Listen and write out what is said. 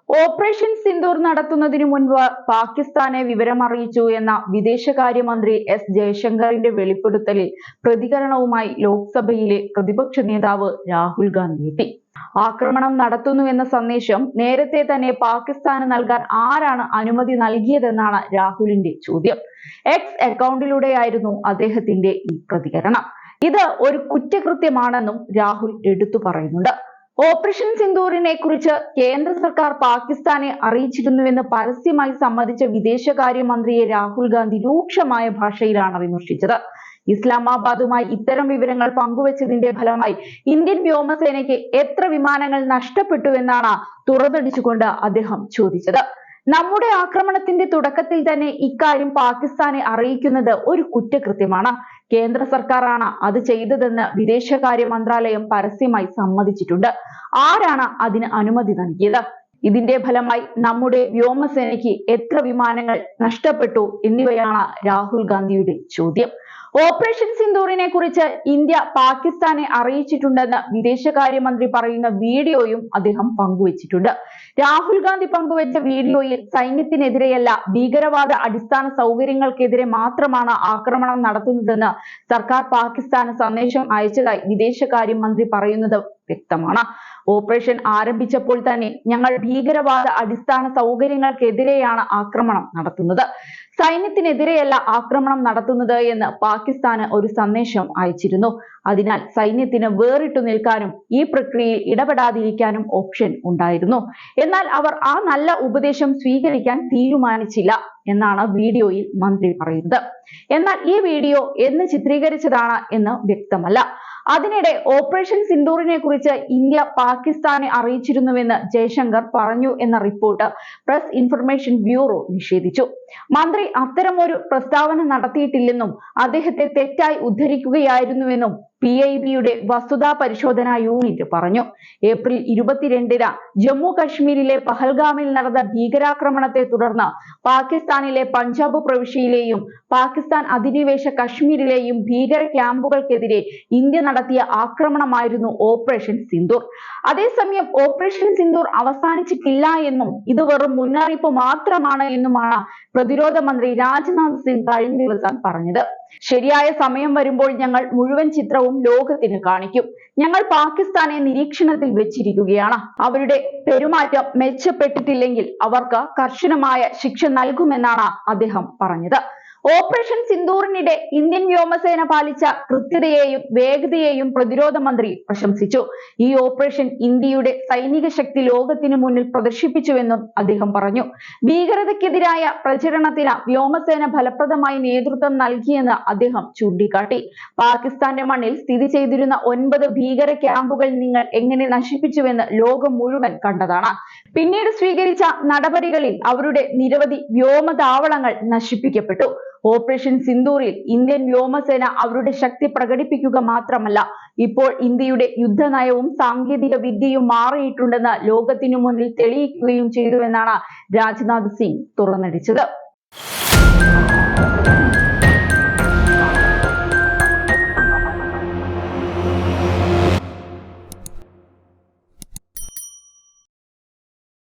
Operation Sindoor നടത്തുന്നതിനു മുൻപ് പാകിസ്ഥാനെ വിവരമറിയിച്ചു എന്ന വിദേശകാര്യമന്ത്രി എസ് ജയശങ്കറിന്റെ വെളിപ്പെടുത്തലിൽ പ്രതികരണവുമായി ലോക്സഭയിലെ പ്രതിപക്ഷ നേതാവ് രാഹുൽ ഗാന്ധി എത്തി. ആക്രമണം നടത്തുന്നുവെന്ന സന്ദേശം നേരത്തെ തന്നെ പാകിസ്ഥാന് നൽകാൻ ആരാണ് അനുമതി നൽകിയതെന്നാണ് രാഹുലിന്റെ ചോദ്യം. എക്സ് അക്കൗണ്ടിലൂടെയായിരുന്നു അദ്ദേഹത്തിന്റെ ഈ പ്രതികരണം. ഇത് ഒരു കുറ്റകൃത്യമാണെന്നും രാഹുൽ എടുത്തു പറയുന്നുണ്ട്. ഓപ്പറേഷൻ സിന്ദൂറിനെ കുറിച്ച് കേന്ദ്ര സർക്കാർ പാകിസ്ഥാനെ അറിയിച്ചിരുന്നുവെന്ന് പരസ്യമായി സമ്മതിച്ച വിദേശകാര്യമന്ത്രിയെ രാഹുൽ ഗാന്ധി രൂക്ഷമായ ഭാഷയിലാണ് വിമർശിച്ചത്. ഇസ്ലാമാബാദുമായി ഇത്തരം വിവരങ്ങൾ പങ്കുവച്ചതിന്റെ ഫലമായി ഇന്ത്യൻ വ്യോമസേനയ്ക്ക് എത്ര വിമാനങ്ങൾ നഷ്ടപ്പെട്ടുവെന്നാണ് തുറന്നടിച്ചുകൊണ്ട് അദ്ദേഹം ചോദിച്ചത്. നമ്മുടെ ആക്രമണത്തിന്റെ തുടക്കത്തിൽ തന്നെ ഇക്കാര്യം പാകിസ്ഥാനെ അറിയിക്കുന്നത് ഒരു കുറ്റകൃത്യമാണ്. കേന്ദ്ര സർക്കാരാണ് അത് ചെയ്തതെന്ന് വിദേശകാര്യ മന്ത്രാലയം പരസ്യമായി സമ്മതിച്ചിട്ടുണ്ട്. ആരാണ് അതിന് അനുമതി നൽകിയത്? ഇതിന്റെ ഫലമായി നമ്മുടെ വ്യോമസേനയ്ക്ക് എത്ര വിമാനങ്ങൾ നഷ്ടപ്പെട്ടു എന്നിവയാണ് രാഹുൽ ഗാന്ധിയുടെ ചോദ്യം. ഓപ്പറേഷൻ സിന്ദൂറിനെ കുറിച്ച് ഇന്ത്യ പാകിസ്ഥാനെ അറിയിച്ചിട്ടുണ്ടെന്ന് വിദേശകാര്യമന്ത്രി പറയുന്ന വീഡിയോയും അദ്ദേഹം പങ്കുവച്ചിട്ടുണ്ട്. രാഹുൽ ഗാന്ധി പങ്കുവച്ച വീഡിയോയിൽ സൈന്യത്തിനെതിരെയല്ല, ഭീകരവാദ അടിസ്ഥാന സൗകര്യങ്ങൾക്കെതിരെ മാത്രമാണ് ആക്രമണം നടത്തുന്നതെന്ന് സർക്കാർ പാകിസ്ഥാന് സന്ദേശം അയച്ചതായി വിദേശകാര്യമന്ത്രി പറയുന്നത് വ്യക്തമാണ്. ഓപ്പറേഷൻ ആരംഭിച്ചപ്പോൾ തന്നെ ഞങ്ങൾ ഭീകരവാദ അടിസ്ഥാന സൗകര്യങ്ങൾക്കെതിരെയാണ് ആക്രമണം നടത്തുന്നത്, സൈന്യത്തിനെതിരെയല്ല ആക്രമണം നടത്തുന്നത് എന്ന് പാകിസ്ഥാന് ഒരു സന്ദേശം അയച്ചിരുന്നു. അതിനാൽ സൈന്യത്തിന് വേറിട്ടു നിൽക്കാനും ഈ പ്രക്രിയയിൽ ഇടപെടാതിരിക്കാനും ഓപ്ഷൻ ഉണ്ടായിരുന്നു. എന്നാൽ അവർ ആ നല്ല ഉപദേശം സ്വീകരിക്കാൻ തീരുമാനിച്ചില്ല എന്നാണ് വീഡിയോയിൽ മന്ത്രി പറയുന്നത്. എന്നാൽ ഈ വീഡിയോ എന്ന് ചിത്രീകരിച്ചതാണ് എന്ന് വ്യക്തമല്ല. അതിനിടെ ഓപ്പറേഷൻ സിന്ദൂറിനെ കുറിച്ച് ഇന്ത്യ പാകിസ്ഥാനെ അറിയിച്ചിരുന്നുവെന്ന് ജയശങ്കർ പറഞ്ഞു എന്ന റിപ്പോർട്ട് പ്രസ് ഇൻഫർമേഷൻ ബ്യൂറോ നിഷേധിച്ചു. മന്ത്രി അത്തരമൊരു പ്രസ്താവന നടത്തിയിട്ടില്ലെന്നും അദ്ദേഹത്തെ തെറ്റായി ഉദ്ധരിക്കുകയായിരുന്നുവെന്നും PIBയുടെ വസ്തുതാ പരിശോധനാ യൂണിറ്റ് പറഞ്ഞു. ഏപ്രിൽ 22-ന് ജമ്മു കശ്മീരിലെ പഹൽഗാമിൽ നടന്ന ഭീകരാക്രമണത്തെ തുടർന്ന് പാകിസ്ഥാനിലെ പഞ്ചാബ് പ്രവിശ്യയിലെയും പാകിസ്ഥാൻ അധിനിവേശ കശ്മീരിലെയും ഭീകര ക്യാമ്പുകൾക്കെതിരെ ഇന്ത്യ നടത്തിയ ആക്രമണമായിരുന്നു ഓപ്പറേഷൻ സിന്ദൂർ. അതേസമയം ഓപ്പറേഷൻ സിന്ദൂർ അവസാനിച്ചിട്ടില്ല എന്നും ഇത് വെറും മുന്നറിയിപ്പ് മാത്രമാണ് എന്നുമാണ് പ്രതിരോധ മന്ത്രി രാജ്നാഥ് സിംഗ് കഴിഞ്ഞ ദിവസം പറഞ്ഞത്. ശരിയായ സമയം വരുമ്പോൾ ഞങ്ങൾ മുഴുവൻ ചിത്രവും ലോകത്തിന് കാണിക്കും. ഞങ്ങൾ പാകിസ്ഥാനെ നിരീക്ഷണത്തിൽ വെച്ചിരിക്കുകയാണ്. അവരുടെ പെരുമാറ്റം മെച്ചപ്പെട്ടിട്ടില്ലെങ്കിൽ അവർക്ക് കർശനമായ ശിക്ഷ നൽകുമെന്നാണ് അദ്ദേഹം പറഞ്ഞത്. ഓപ്പറേഷൻ സിന്ദൂറിനിടെ ഇന്ത്യൻ വ്യോമസേന പാലിച്ച കൃത്യതയെയും വേഗതയെയും പ്രതിരോധ മന്ത്രി പ്രശംസിച്ചു. ഈ ഓപ്പറേഷൻ ഇന്ത്യയുടെ സൈനിക ശക്തി ലോകത്തിനു മുന്നിൽ പ്രദർശിപ്പിച്ചുവെന്നും അദ്ദേഹം പറഞ്ഞു. ഭീകരതയ്ക്കെതിരായ പ്രചരണത്തിന് വ്യോമസേന ഫലപ്രദമായി നേതൃത്വം നൽകിയെന്ന് അദ്ദേഹം ചൂണ്ടിക്കാട്ടി. പാകിസ്ഥാന്റെ മണ്ണിൽ സ്ഥിതി ചെയ്തിരുന്ന 9 ഭീകര ക്യാമ്പുകൾ നിങ്ങൾ എങ്ങനെ നശിപ്പിച്ചുവെന്ന് ലോകം മുഴുവൻ കണ്ടതാണ്. പിന്നീട് സ്വീകരിച്ച നടപടികളിൽ അവരുടെ നിരവധി വ്യോമതാവളങ്ങൾ നശിപ്പിക്കപ്പെട്ടു. ഓപ്പറേഷൻ സിന്ദൂറിൽ ഇന്ത്യൻ വ്യോമസേന അവരുടെ ശക്തി പ്രകടിപ്പിക്കുക മാത്രമല്ല, ഇപ്പോൾ ഇന്ത്യയുടെ യുദ്ധനയവും സാങ്കേതിക വിദ്യയും മാറിയിട്ടുണ്ടെന്ന് ലോകത്തിനു മുന്നിൽ തെളിയിക്കുകയും ചെയ്തുവെന്നാണ് രാജ്നാഥ് സിംഗ് തുറന്നടിച്ചത്.